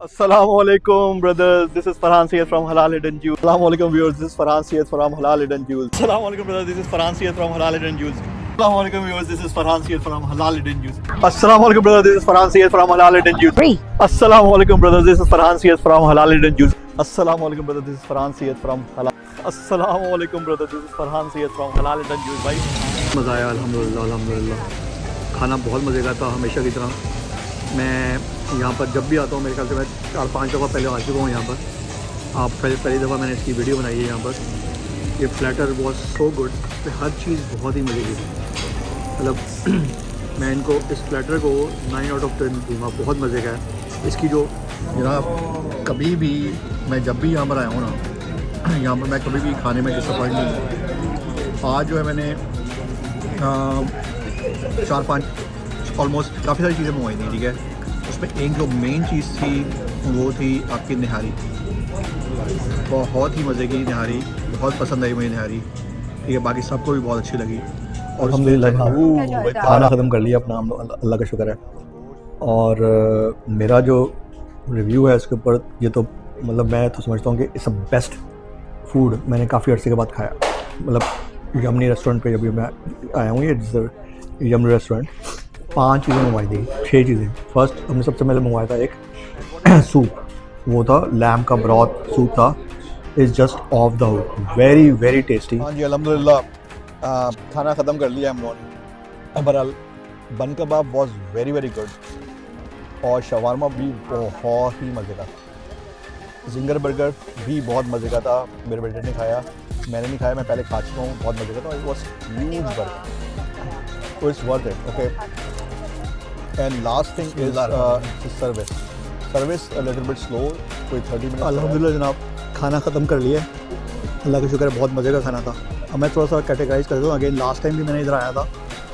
Assalamualaikum brothers, this is Farhan Syed from Halal Hidden Jewels. Assalamualaikum viewers, this is Farhan Syed from Halal Hidden Jewels. Assalamualaikum brothers, this is Farhan Syed from Halal Hidden Jewels. Assalamualaikum viewers, this is Farhan Syed from Halal Hidden Jewels. Assalamualaikum brothers, this is Farhan Syed from Halal Hidden Jewels. Assalamualaikum brothers, this is Farhan Syed from Halal Hidden Jewels. Assalamualaikum brothers, this is Farhan Syed from Halal. Assalamualaikum brothers, this is Farhan Syed from Halal Hidden Jewels. भाई मज़ा आया अल्हम्दुलिल्लाह अल्हम्दुलिल्लाह। खाना बहुत मज़े का था हमेशा की तरह। मैं यहाँ पर जब भी आता हूँ मेरे ख्याल से मैं 4-5 दफ़ा पहले आ चुका हूँ यहाँ पर। आप पहली दफ़ा मैंने इसकी वीडियो बनाई है यहाँ पर। ये प्लेटर वॉज सो गुड, हर चीज़ बहुत ही मज़े की थी। मतलब मैं इनको इस प्लेटर को 9 आउट ऑफ 10 दूँगा, बहुत मज़े का है। इसकी जो जनाब कभी भी मैं जब भी यहाँ पर आया हूँ ना, यहाँ पर मैं कभी भी खाने में डिसअपॉइंट नहीं हूँ। आज जो है मैंने 4-5 ऑलमोस्ट काफ़ी सारी चीज़ें मंगवाई थी, ठीक है। उसमें एक जो मेन चीज़ थी वो थी आपकी निहारी। बहुत ही मज़े की निहारी, बहुत पसंद आई मुझे निहारी, ठीक है। बाकी सबको भी बहुत अच्छी लगी और अल्हम्दुलिल्लाह खाना ख़त्म कर लिया अपना, अल्लाह का शुक्र है। और मेरा जो रिव्यू है इसके ऊपर, ये तो मतलब मैं तो समझता हूँ कि इट्स अ बेस्ट फूड मैंने काफ़ी अर्से के बाद खाया। मतलब यमनी रेस्टोरेंट पे जब मैं आया हूँ, ये यमनी रेस्टोरेंट, 5 चीज़ें मंगवाई थी, 6 चीज़ें। फर्स्ट हमने सबसे पहले मंगवाया था एक सूप, वो था लैम का ब्रॉथ सूप था। Is just of the hook, very very tasty. हाँ जी अल्हम्दुलिल्लाह खाना ख़त्म कर लिया हम लोगों ने। बहरहाल बन कबाब वॉज वेरी वेरी गुड और शवारमा भी बहुत ही मज़े का। जिंगर बर्गर भी बहुत मज़े का था। मेरे बेटे ने खाया, मैंने नहीं खाया, मैं पहले खा चुका हूँ, बहुत मज़े का था। It was huge burger, so it's worth it, okay. And last thing is service a little bit slow, कोई 30 मिनट। अल्हम्दुलिल्लाह जनाब खाना ख़त्म कर लिया, अल्लाह का शुक्र है, बहुत मज़े का खाना था। अब मैं थोड़ा सा कैटेगराइज कर दूँ। अगेन लास्ट टाइम भी मैंने इधर आया था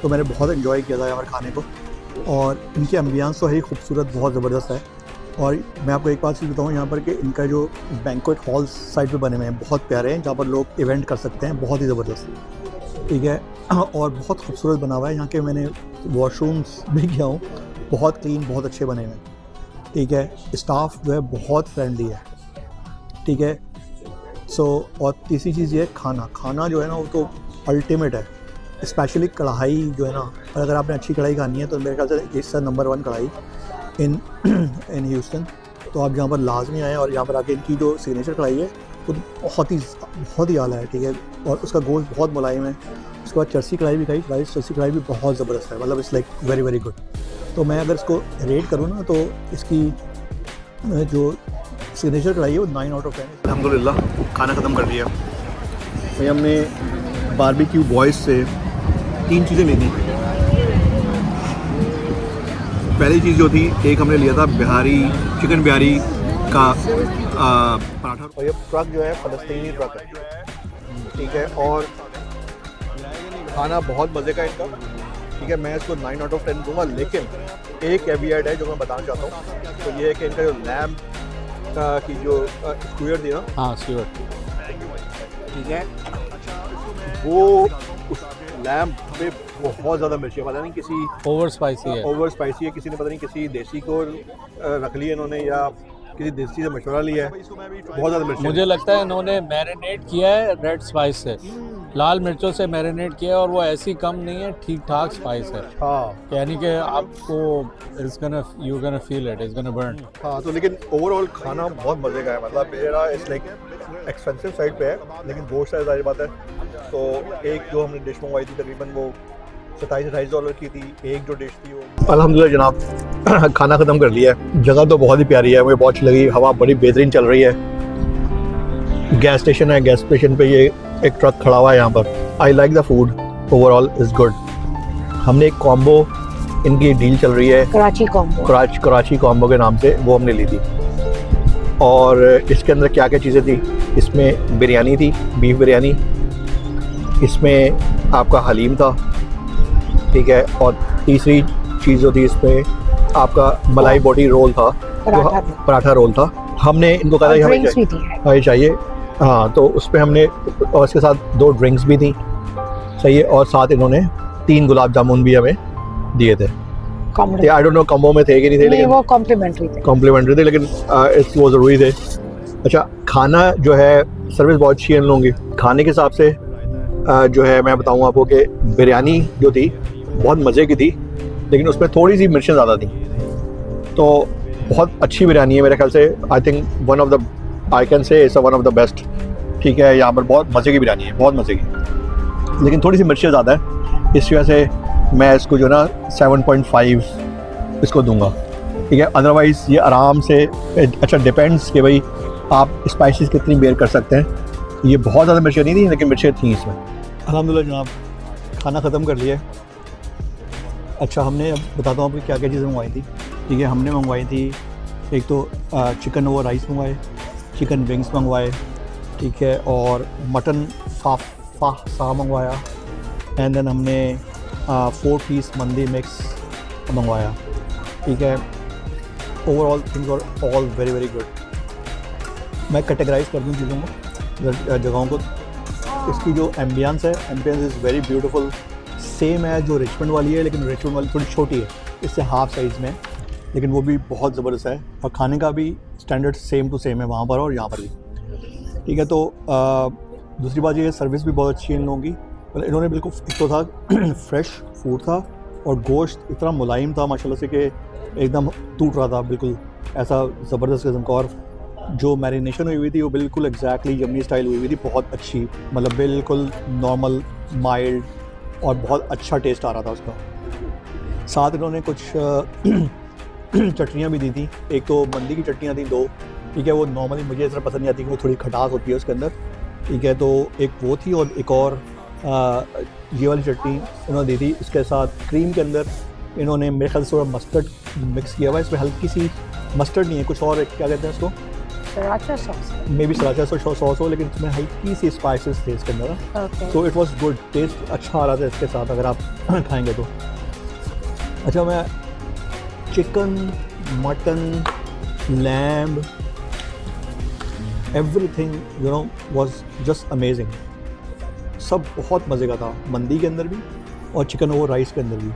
तो मैंने बहुत इन्जॉय किया था यहाँ पर खाने को, और इनके एम्बियंस तो है ही खूबसूरत, बहुत ज़बरदस्त है। और मैं आपको एक बात चीज़ बताऊँ यहाँ पर कि इनका जो बैंक्वेट हॉल साइड पे बने हुए हैं बहुत प्यारे हैं, जहाँ पर लोग इवेंट कर सकते हैं, बहुत ही ज़बरदस्त, ठीक है। और बहुत खूबसूरत बना हुआ है। यहाँ के मैंने वॉशरूम्स भी किया हूँ, बहुत क्लीन, बहुत अच्छे बने हुए हैं, ठीक है। स्टाफ जो है बहुत फ्रेंडली है, ठीक है। और तीसरी चीज़ ये है खाना जो है ना वो तो अल्टीमेट है। स्पेशली कढ़ाई जो है ना, और अगर आपने अच्छी कढ़ाई खानी है तो मेरे ख्याल से इस नंबर 1 कढ़ाई इन ह्यूस्टन, तो आप यहाँ पर लाजमी आएँ। और यहाँ पर आके इनकी जो सिग्नेचर कढ़ाई है वो बहुत ही आला है, ठीक है। और उसका गोश्त बहुत मुलायम है। उसके बाद चर्सी कढ़ाई भी खाई, चर्सी कढ़ाई भी बहुत ज़बरदस्त है, मतलब it's like very very good. तो मैं अगर इसको रेट करूँ ना तो इसकी जो सिग्नेचर कढ़ाई है वो 9 आउट ऑफ 10। अल्हम्दुलिल्लाह खाना ख़त्म कर लिया भाई। हमने बारबेक्यू बॉयज़ से 3 चीज़ें ली थी। पहली चीज़ जो थी, एक हमने लिया था चिकन बिहारी का पराठा, और ये ट्रक जो है फ़लस्तीनी ट्रक है, ठीक है। और खाना बहुत मज़े का इनका, ठीक है। मैं इसको 9 आउट ऑफ 10 दूँगा, लेकिन एक कैविएट है जो मैं बताना चाहता हूँ, तो ये है कि इनका जो लैम्ब की जो स्क्यूअर थी ना, हाँ स्क्यूअर, ठीक है, वो उस लैम्ब पे बहुत ज़्यादा मिर्ची है। पता नहीं किसी ओवर स्पाइसी है, किसी ने पता नहीं किसी देसी को रख लिया इन्होंने या किसी देसी से मशवरा लिया है, बहुत ज़्यादा मिर्ची। मुझे लगता है इन्होंने मैरिनेट किया है रेड स्पाइस से, लाल मिर्चों से मैरिनेट किया है, और वो ऐसी कम नहीं है, ठीक ठाक स्पाइस है। हाँ, यानी कि आपको you gonna feel it, it's gonna burn. हाँ, तो लेकिन ओवरऑल खाना बहुत मज़े का है। मतलब मेरा इस लाइक एक्सपेंसिव साइड पे है, लेकिन गोश्त है, जाहिर बात है। तो एक जो हमने डिश मंगवाई थी तकरीबन वो $27-28 की थी, एक जो डिश थी वो। अल्हम्दुलिल्लाह जनाब खाना ख़त्म कर लिया है। जगह तो बहुत ही प्यारी है, मुझे बहुत अच्छी लगी, हवा बड़ी बेहतरीन चल रही है। गैस स्टेशन है, गैस स्टेशन पे ये एक ट्रक खड़ा हुआ है यहाँ पर। I like the food, overall is good. हमने एक कॉम्बो, इनकी डील चल रही है कराची कॉम्बो के नाम से, वो हमने ली थी। और इसके अंदर क्या क्या चीज़ें थी, इसमें बिरयानी थी, बीफ बिरयानी, इसमें आपका हलीम था, ठीक है। और तीसरी चीज़ जो थी इसमें आपका मलाई बोटी रोल था, पराठा रोल था। हमने इनको कहा था हमें चाहिए, हाँ, तो उस पर हमने, और इसके साथ 2 ड्रिंक्स भी थी, सही है। और साथ इन्होंने 3 गुलाब जामुन भी हमें दिए थे। Complimentary I don't know combo में थे कि नहीं थे, नहीं, लेकिन वो कॉम्प्लीमेंट्री थे। कॉम्प्लीमेंट्री थे, लेकिन इट्स वो ज़रूरी थे। अच्छा, खाना जो है, सर्विस बहुत अच्छी है इन लोगों की। खाने के हिसाब से जो है मैं बताऊँ आपको कि बिरयानी जो थी बहुत मज़े की थी, लेकिन उसमें थोड़ी सी मिर्चें ज़्यादा थी। तो बहुत अच्छी बिरयानी है मेरे ख्याल से। I think one of the, I can say it's one of the best. ठीक है, यहाँ पर बहुत मज़े की बिरयानी है, बहुत मज़े की, लेकिन थोड़ी सी मिर्चें ज़्यादा है, इस वजह से मैं इसको जो ना 7.5 इसको दूंगा। ठीक है, अदरवाइज़ ये आराम से, अच्छा डिपेंड्स कि भाई आप स्पाइसेस कितनी बेयर कर सकते हैं। ये बहुत ज़्यादा मिर्चें नहीं थी, लेकिन मिर्चें थी इसमें। अल्हम्दुलिल्लाह जनाब, खाना ख़त्म कर लिया। अच्छा, हमने अब बताता हूँ आपको क्या क्या चीज़ें मंगवाई थी। ठीक है, हमने मंगवाई थी एक तो चिकन और राइस मंगवाए, चिकन विंग्स मंगवाए, ठीक है, और मटन सा मंगवाया, एंड देन हमने 4 पीस मंदी मिक्स मंगवाया। ठीक है, overall things are all very very good. मैं कैटेगराइज कर दूँ चीज़ों को, जगहों को। इसकी जो एम्बियंस है, ambience is very beautiful, same है जो रिचमंड वाली है, लेकिन रिचमंड वाली थोड़ी छोटी है, इससे हाफ साइज़ में, लेकिन वो भी बहुत ज़बरदस्त है। और खाने का भी स्टैंडर्ड सेम टू सेम है वहाँ पर और यहाँ पर भी। ठीक है, तो दूसरी बात ये है, सर्विस भी बहुत अच्छी है इन लोगों की। मतलब इन्होंने बिल्कुल, एक तो था फ्रेश फूड था, और गोश्त इतना मुलायम था माशाल्लाह से कि एकदम टूट रहा था, बिल्कुल ऐसा ज़बरदस्त किस्म का। और जो मैरिनेशन हुई थी वो बिल्कुल एग्जैक्टली यमनी स्टाइल हुई थी, बहुत अच्छी, मतलब बिल्कुल नॉर्मल माइल्ड, और बहुत अच्छा टेस्ट आ रहा था उसका। साथ इन्होंने कुछ चटनियाँ भी दी थी। एक तो मंदी की चटनियाँ थी 2। ठीक है, वो नॉर्मली मुझे इस तरह पसंद नहीं आती, वो थोड़ी खटास होती है उसके अंदर। ठीक है, तो एक वो थी, और एक और ये वाली चटनी इन्होंने दी थी। उसके साथ क्रीम के अंदर इन्होंने मेरे ख्याल से थोड़ा मस्टर्ड मिक्स किया हुआ है, इसमें हल्की सी, मस्टर्ड नहीं है, कुछ और क्या कहते हैं इसको, sriracha sauce, maybe sriracha sauce हो, लेकिन इसमें हल्की सी स्पाइसेस थे इसके अंदर। तो इट वाज गुड, टेस्ट अच्छा आ रहा था इसके साथ अगर आप खाएंगे तो। अच्छा, मैं chicken, mutton, lamb, everything you know was just amazing. सब बहुत मज़े का था, मंदी के अंदर भी और चिकन और राइस के अंदर भी।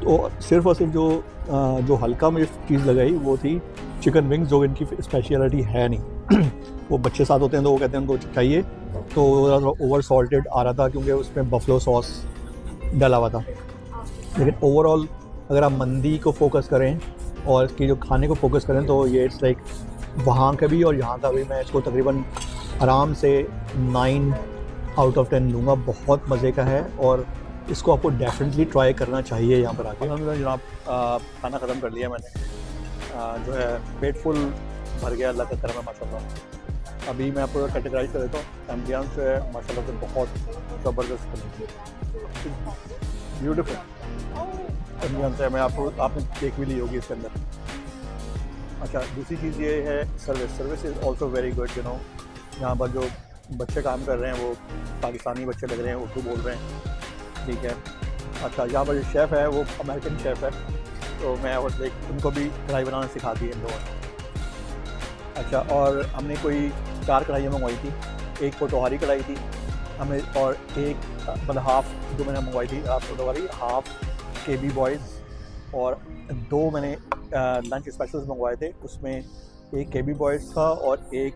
तो सिर्फ और सिर्फ जो हल्का मुझे चीज़ लगाई वो थी चिकन विंग्स, जो इनकी स्पेशलिटी है नहीं। वो बच्चे साथ होते हैं तो वो कहते हैं उनको चाहिए, तो ओवर सॉल्टेड आ रहा था क्योंकि उसमें बफलो सॉस डाला हुआ था। लेकिन ओवरऑल अगर आप मंदी को फोकस करें और इसकी जो खाने को फोकस करें, तो ये इट्स लाइक वहाँ का भी और यहाँ का भी मैं इसको तकरीबन आराम से 9 आउट ऑफ 10 लूँगा। बहुत मज़े का है और इसको आपको डेफिनेटली ट्राई करना चाहिए यहाँ पर आके। अलहमदुलिल्लाह जनाब, खाना ख़त्म कर लिया मैंने, जो है पेट फुल भर गया, अल्लाह का करम है माशाल्लाह। अभी मैं आपको कैटेगराइज कर देता हूँ। एम्बियंस जो है माशाल्लाह से बहुत ज़बरदस्त ब्यूटीफुल एम्बियंस है। मैं आपने देख भी ली होगी इसके अंदर। अच्छा, दूसरी चीज़ ये है service is also very good. You know, यहाँ पर जो बच्चे काम कर रहे हैं वो पाकिस्तानी बच्चे लग रहे हैं, उर्दू बोल रहे हैं। ठीक है, अच्छा, यहाँ पर जो शेफ़ है वो अमेरिकन शेफ़ है, तो मैं और उनको भी कढ़ाई बनाना सिखा दी इन लोगों ने। अच्छा, और हमने कोई 4 कढ़ाइयाँ मंगवाई थी। एक पोटोहारी कढ़ाई थी हमें, और एक मतलब हाफ़ जो मैंने मंगवाई थी पोटोहारी, हाफ़ KB बॉयज़, और 2 मैंने लंच स्पेशल्स मंगवाए थे। उसमें एक KB बॉयज़ था और एक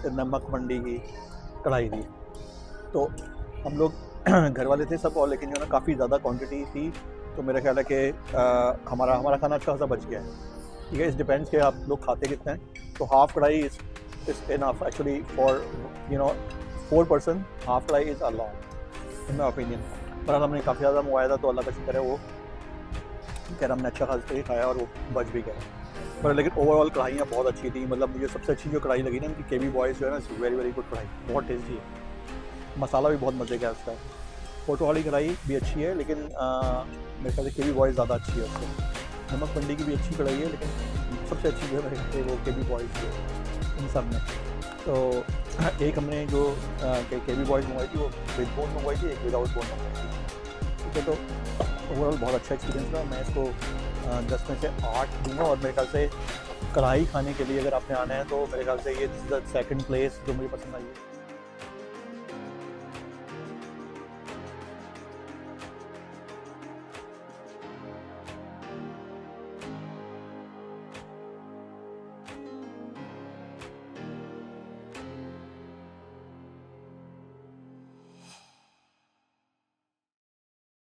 नमक मंडी की कढ़ाई थी। तो हम लोग घर वाले थे सब, और लेकिन जो ना काफ़ी ज़्यादा क्वांटिटी थी, तो मेरा ख्याल है कि हमारा खाना अच्छा खासा बच गया है। ठीक है, इस डिपेंड्स के आप लोग खाते कितने हैं। तो half kadhai is enough actually for 4 person. Half kadhai is a lot in my opinion. पर हमने काफ़ी ज़्यादा मंगवाया था, तो अल्लाह का शुक्र है वो खैर हमने अच्छा खासा ही खाया और वो बच भी गया। पर लेकिन ओवरऑल कढ़ाइयाँ बहुत अच्छी थी। मतलब मुझे सबसे अच्छी जो कढ़ाई लगी ना उनकी KB बॉयज़ जो है ना, वेरी वेरी गुड कढ़ाई, बहुत टेस्टी है, मसाला भी बहुत मज़े का है उसका। फोटो वाली कढ़ाई भी अच्छी है, लेकिन मेरे ख्याल से KB बॉयज़ ज़्यादा अच्छी है उससे। नमक मंडी की भी अच्छी कढ़ाई है, लेकिन सबसे अच्छी जो है मेरे ख्याल से वो KB बॉयज़ है इन सब में। तो एक हमने जो KB बॉयज़ मंगवाई थी वो विद बोन मंगवाई थी, एक विदाउट बोन मंगवाई थी। ठीक है, तो ओवरऑल बहुत अच्छा एक्सपीरियंस रहा। मैं इसको 10 में से 8 दूँगा। और मेरे ख्याल से कढ़ाई खाने के लिए अगर आपने आना है तो मेरे ख्याल से ये this is the second place जो मुझे पसंद आई है।